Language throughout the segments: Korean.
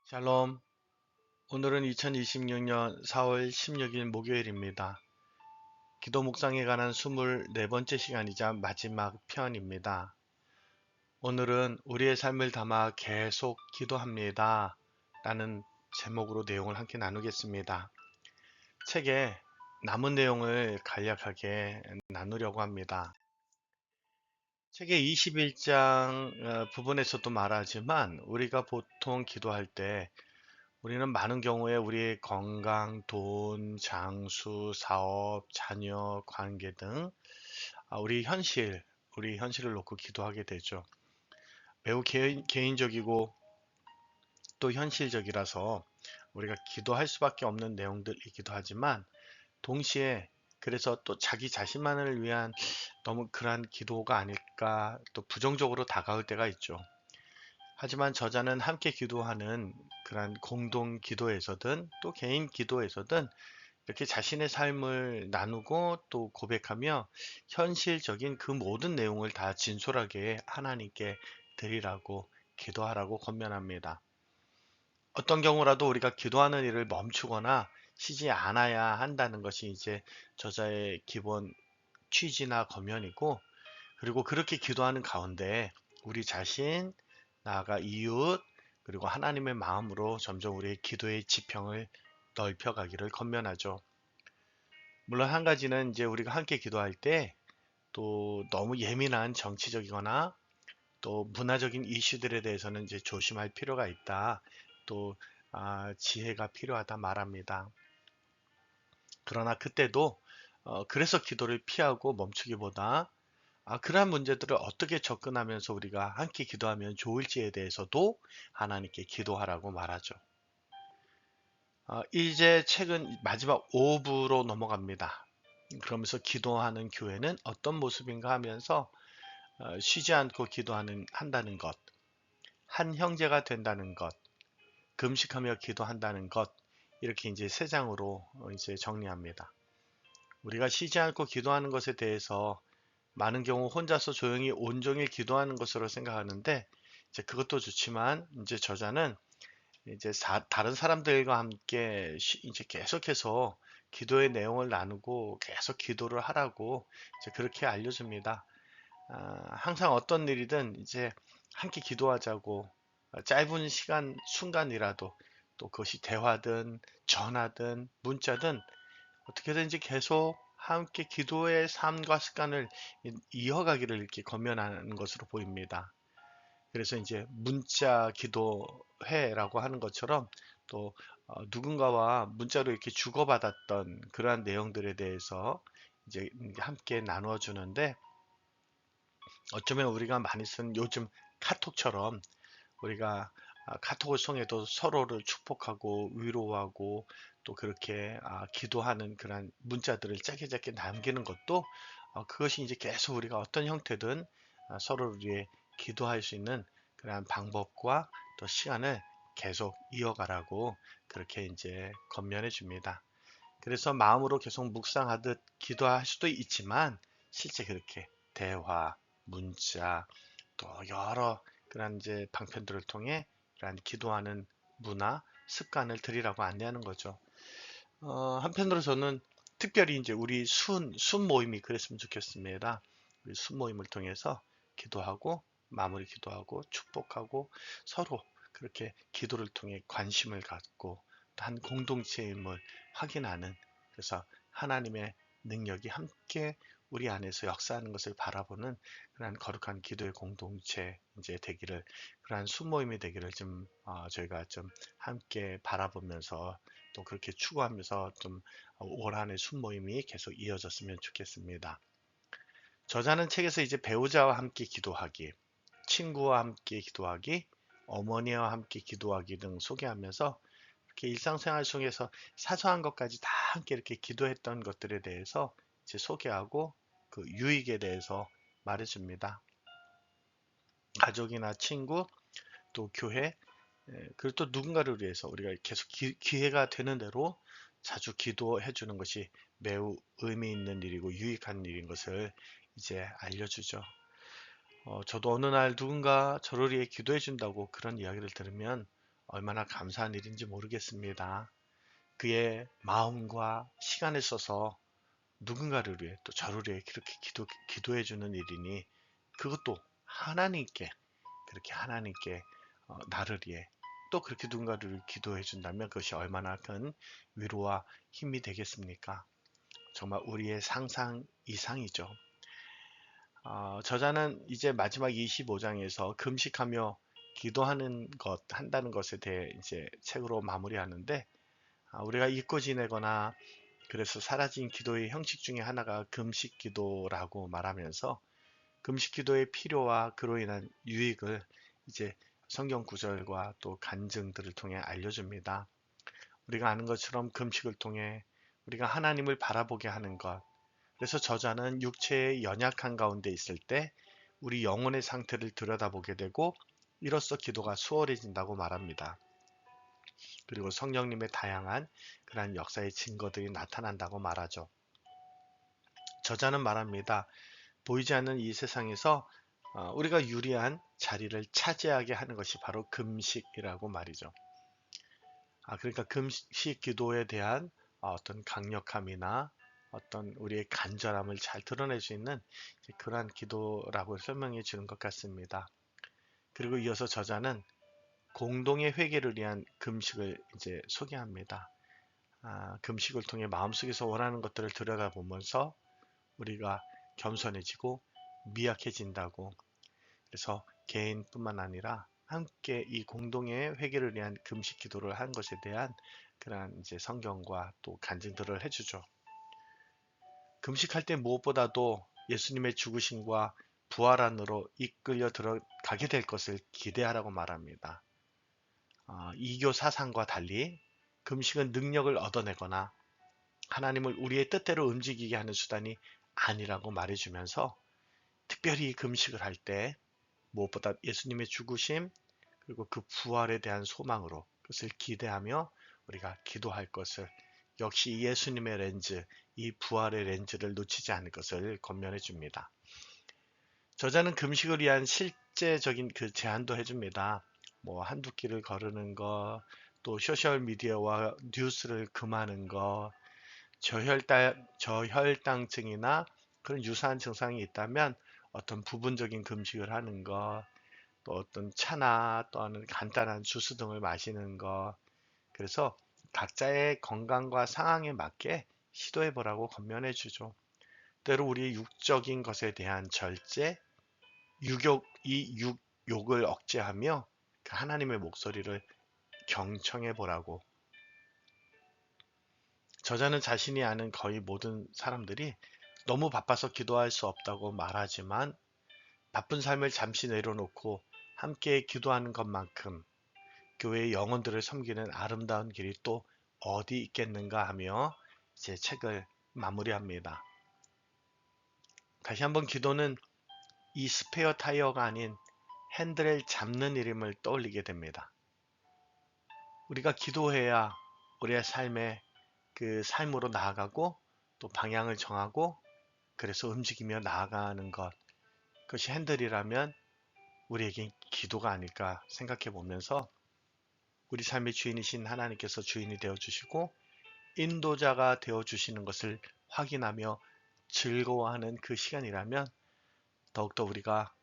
샬롬. 오늘은 2026년 4월 16일 목요일입니다. 기도 묵상에 관한 24번째 시간이자 마지막 편입니다. 오늘은 우리의 삶을 담아 계속 기도합니다. 라는 제목으로 내용을 함께 나누겠습니다. 책에 남은 내용을 간략하게 나누려고 합니다. 책의 21장 부분에서도 말하지만 우리가 보통 기도할 때 우리는 많은 경우에 우리의 건강, 돈, 장수, 사업, 자녀, 관계 등 우리 현실을 놓고 기도하게 되죠. 매우 개인적이고 또 현실적이라서 우리가 기도할 수밖에 없는 내용들이기도 하지만 동시에 그래서 또 자기 자신만을 위한 너무 그러한 기도가 아닐까 또 부정적으로 다가올 때가 있죠. 하지만 저자는 함께 기도하는 그러한 공동 기도에서든 또 개인 기도에서든 이렇게 자신의 삶을 나누고 또 고백하며 현실적인 그 모든 내용을 다 진솔하게 하나님께 드리라고 기도하라고 권면합니다. 어떤 경우라도 우리가 기도하는 일을 멈추거나 쉬지 않아야 한다는 것이 이제 저자의 기본 취지나 권면이고, 그리고 그렇게 기도하는 가운데 우리 자신, 나아가 이웃, 그리고 하나님의 마음으로 점점 우리의 기도의 지평을 넓혀가기를 권면하죠. 물론 한 가지는 이제 우리가 함께 기도할 때 또 너무 예민한 정치적이거나 또 문화적인 이슈들에 대해서는 이제 조심할 필요가 있다. 또 지혜가 필요하다 말합니다. 그러나 그때도 그래서 기도를 피하고 멈추기보다 그러한 문제들을 어떻게 접근하면서 우리가 함께 기도하면 좋을지에 대해서도 하나님께 기도하라고 말하죠. 이제 책은 마지막 5부로 넘어갑니다. 그러면서 기도하는 교회는 어떤 모습인가 하면서 쉬지 않고 한다는 것, 한 형제가 된다는 것, 금식하며 기도한다는 것, 이렇게 이제 세 장으로 이제 정리합니다. 우리가 쉬지 않고 기도하는 것에 대해서 많은 경우 혼자서 조용히 온종일 기도하는 것으로 생각하는데 이제 그것도 좋지만 이제 저자는 이제 다른 사람들과 함께 이제 계속해서 기도의 내용을 나누고 계속 기도를 하라고 이제 그렇게 알려줍니다. 항상 어떤 일이든 이제 함께 기도하자고 짧은 순간이라도 또 그것이 대화든 전화든 문자든 어떻게든지 계속 함께 기도의 삶과 습관을 이어가기를 이렇게 권면하는 것으로 보입니다. 그래서 이제 문자 기도회라고 하는 것처럼 또 누군가와 문자로 이렇게 주고받았던 그러한 내용들에 대해서 이제 함께 나누어 주는데 어쩌면 우리가 많이 쓴 요즘 카톡처럼 우리가 카톡을 통해도 서로를 축복하고 위로하고 또 그렇게 기도하는 그런 문자들을 짧게 남기는 것도 그것이 이제 계속 우리가 어떤 형태든 서로를 위해 기도할 수 있는 그러한 방법과 또 시간을 계속 이어가라고 그렇게 이제 권면해 줍니다. 그래서 마음으로 계속 묵상하듯 기도할 수도 있지만 실제 그렇게 대화, 문자, 또 여러 그런 이제 방편들을 통해 이러한 기도하는 문화, 습관을 들이라고 안내하는 거죠. 한편으로 저는 특별히 이제 우리 순 모임이 그랬으면 좋겠습니다. 우리 순 모임을 통해서 기도하고 마무리 기도하고 축복하고 서로 그렇게 기도를 통해 관심을 갖고 한 공동체임을 확인하는, 그래서 하나님의 능력이 함께 우리 안에서 역사하는 것을 바라보는 그러한 거룩한 기도의 공동체 이제 되기를, 그러한 순모임이 되기를 좀 저희가 좀 함께 바라보면서 또 그렇게 추구하면서 좀 올 한해 순모임이 계속 이어졌으면 좋겠습니다. 저자는 책에서 이제 배우자와 함께 기도하기, 친구와 함께 기도하기, 어머니와 함께 기도하기 등 소개하면서 이렇게 일상생활 속에서 사소한 것까지 다 함께 이렇게 기도했던 것들에 대해서 이제 소개하고 그 유익에 대해서 말해줍니다. 가족이나 친구, 또 교회, 그리고 또 누군가를 위해서 우리가 계속 기회가 되는 대로 자주 기도해 주는 것이 매우 의미 있는 일이고 유익한 일인 것을 이제 알려주죠. 저도 어느 날 누군가 저를 위해 기도해 준다고 그런 이야기를 들으면 얼마나 감사한 일인지 모르겠습니다. 그의 마음과 시간을 써서 누군가를 위해 또 저를 위해 그렇게 기도해 주는 일이니 그것도 하나님께 그렇게 하나님께 나를 위해 또 그렇게 누군가를 기도해 준다면 그것이 얼마나 큰 위로와 힘이 되겠습니까? 정말 우리의 상상 이상이죠. 저자는 이제 마지막 25장에서 금식하며 기도하는 것, 한다는 것에 대해 이제 책으로 마무리하는데, 우리가 잊고 지내거나 그래서 사라진 기도의 형식 중에 하나가 금식 기도라고 말하면서 금식 기도의 필요와 그로 인한 유익을 이제 성경 구절과 또 간증들을 통해 알려줍니다. 우리가 아는 것처럼 금식을 통해 우리가 하나님을 바라보게 하는 것, 그래서 저자는 육체의 연약한 가운데 있을 때 우리 영혼의 상태를 들여다보게 되고 이로써 기도가 수월해진다고 말합니다. 그리고 성령님의 다양한 그러한 역사의 증거들이 나타난다고 말하죠. 저자는 말합니다. 보이지 않는 이 세상에서 우리가 유리한 자리를 차지하게 하는 것이 바로 금식이라고 말이죠. 그러니까 금식 기도에 대한 어떤 강력함이나 어떤 우리의 간절함을 잘 드러낼 수 있는 그러한 기도라고 설명해 주는 것 같습니다. 그리고 이어서 저자는 공동의 회개를 위한 금식을 이제 소개합니다. 금식을 통해 마음속에서 원하는 것들을 들여다보면서 우리가 겸손해지고 미약해진다고. 그래서 개인뿐만 아니라 함께 이 공동의 회개를 위한 금식 기도를 한 것에 대한 그러한 이제 성경과 또 간증들을 해주죠. 금식할 때 무엇보다도 예수님의 죽으심과 부활 안으로 이끌려 들어가게 될 것을 기대하라고 말합니다. 이교 사상과 달리 금식은 능력을 얻어내거나 하나님을 우리의 뜻대로 움직이게 하는 수단이 아니라고 말해주면서 특별히 금식을 할 때 무엇보다 예수님의 죽으심 그리고 그 부활에 대한 소망으로 그것을 기대하며 우리가 기도할 것을 역시 예수님의 렌즈, 이 부활의 렌즈를 놓치지 않을 것을 권면해 줍니다. 저자는 금식을 위한 실제적인 그 제안도 해줍니다. 뭐 한두 끼를 거르는 거, 또 소셜 미디어와 뉴스를 금하는 거, 저혈당증이나 그런 유사한 증상이 있다면 어떤 부분적인 금식을 하는 거, 또 어떤 차나 또는 간단한 주스 등을 마시는 거. 그래서 각자의 건강과 상황에 맞게 시도해 보라고 권면해 주죠. 때로 우리의 육적인 것에 대한 절제, 욕을 억제하며 그 하나님의 목소리를 경청해 보라고. 저자는 자신이 아는 거의 모든 사람들이 너무 바빠서 기도할 수 없다고 말하지만 바쁜 삶을 잠시 내려놓고 함께 기도하는 것만큼 교회의 영혼들을 섬기는 아름다운 길이 또 어디 있겠는가 하며 제 책을 마무리합니다. 다시 한번 기도는 이 스페어 타이어가 아닌 핸들을 잡는 일임을 떠올리게 됩니다. 우리가 기도해야 우리의 삶에 그 삶으로 나아가고 또 방향을 정하고 그래서 움직이며 나아가는 것. 그것이 핸들이라면 우리에게 기도가 아닐까 생각해 보면서 우리 삶의 주인이신 하나님께서 주인이 되어 주시고 인도자가 되어 주시는 것을 확인하며 즐거워하는 그 시간이라면 더욱더 우리가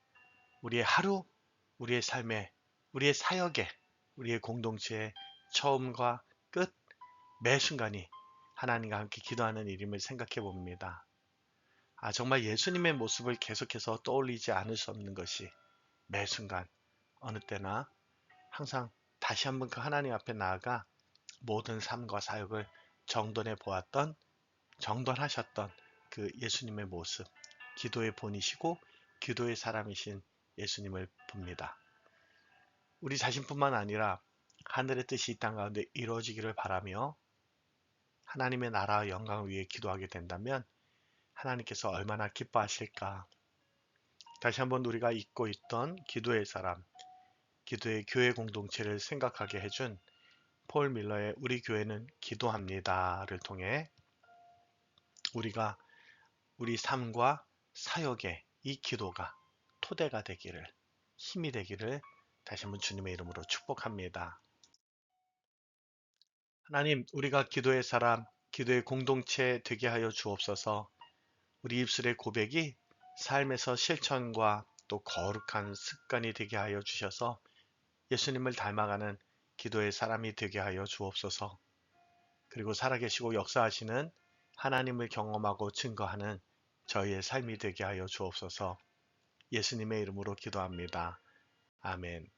우리의 하루, 우리의 삶에, 우리의 사역에, 우리의 공동체의 처음과 끝, 매 순간이 하나님과 함께 기도하는 일임을 생각해 봅니다. 정말 예수님의 모습을 계속해서 떠올리지 않을 수 없는 것이 매 순간, 어느 때나 항상 다시 한번 그 하나님 앞에 나아가 모든 삶과 사역을 정돈해 보았던, 정돈하셨던 그 예수님의 모습, 기도의 본이시고 기도의 사람이신 예수님을 봅니다. 우리 자신뿐만 아니라 하늘의 뜻이 이 땅 가운데 이루어지기를 바라며 하나님의 나라와 영광을 위해 기도하게 된다면 하나님께서 얼마나 기뻐하실까. 다시 한번 우리가 잊고 있던 기도의 사람, 기도의 교회 공동체를 생각하게 해준 폴 밀러의 우리 교회는 기도합니다를 통해 우리가 우리 삶과 사역에 이 기도가 토대가 되기를, 힘이 되기를 다시 한번 주님의 이름으로 축복합니다. 하나님, 우리가 기도의 사람, 기도의 공동체 되게 하여 주옵소서. 우리 입술의 고백이 삶에서 실천과 또 거룩한 습관이 되게 하여 주셔서 예수님을 닮아가는 기도의 사람이 되게 하여 주옵소서. 그리고 살아계시고 역사하시는 하나님을 경험하고 증거하는 저희의 삶이 되게 하여 주옵소서. 예수님의 이름으로 기도합니다. 아멘.